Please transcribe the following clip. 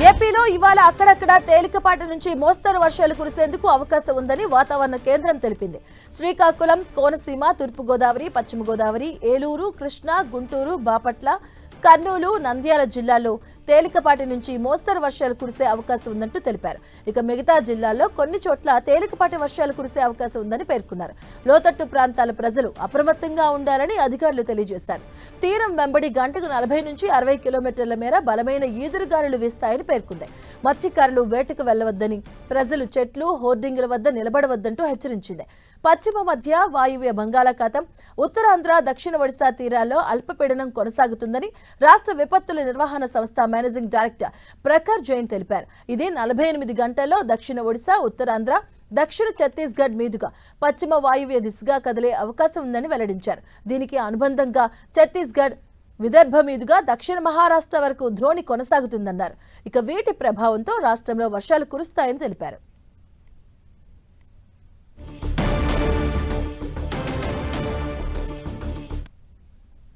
ఏపీలో ఇవాళ అక్కడక్కడ తేలికపాటి నుంచి మోస్తరు వర్షాలు కురిసేందుకు అవకాశం ఉందని వాతావరణ కేంద్రం తెలిపింది. శ్రీకాకుళం, కోనసీమ, తూర్పు గోదావరి, పశ్చిమ గోదావరి, ఏలూరు, కృష్ణా, గుంటూరు, బాపట్ల, కర్నూలు, నంద్యాల జిల్లాల్లో తేలికపాటి నుంచి మోస్తరు వర్షాలు కురిసే అవకాశం ఉందంటూ తెలిపారు. ఇక మిగతా జిల్లాల్లో కొన్ని చోట్ల తేలికపాటి వర్షాలు కురిసే అవకాశం ఉందని పేర్కొన్నారు. లోతట్టు ప్రాంతాల ప్రజలు అప్రమత్తంగా ఉండాలని అధికారులు తెలియజేశారు. తీరం వెంబడి గంటకు 40 నుంచి 60 కిలోమీటర్ల మేర బలమైన ఈదురుగాలులు వీస్తాయని పేర్కొంది. మత్స్యకారులు వేటకు వెళ్లవద్దని, ప్రజలు చెట్లు, హోర్డింగుల వద్ద నిలబడవద్దంటూ హెచ్చరించింది. పశ్చిమ మధ్య వాయువ్య బంగాళాఖాతం, ఉత్తరాంధ్ర, దక్షిణ ఒడిశా తీరాల్లో అల్పపీడనం కొనసాగుతుందని రాష్ట్ర విపత్తుల నిర్వహణ సంస్థ మేనేజింగ్ డైరెక్టర్ ప్రఖర్ జైన్ తెలిపారు. ఇది 48 గంటల్లో దక్షిణ ఒడిశా, ఉత్తరాంధ్ర, దక్షిణ ఛత్తీస్గఢ్ మీదుగా పశ్చిమ వాయువ్య దిశగా కదిలే అవకాశం ఉందని వెల్లడించారు. దీనికి అనుబంధంగా ఛత్తీస్గఢ్, విదర్భ మీదుగా దక్షిణ మహారాష్ట్ర వరకు ద్రోణి కొనసాగుతుందన్నారు. ఇక వీటి ప్రభావంతో రాష్ట్రంలో వర్షాలు కురుస్తాయని తెలిపారు.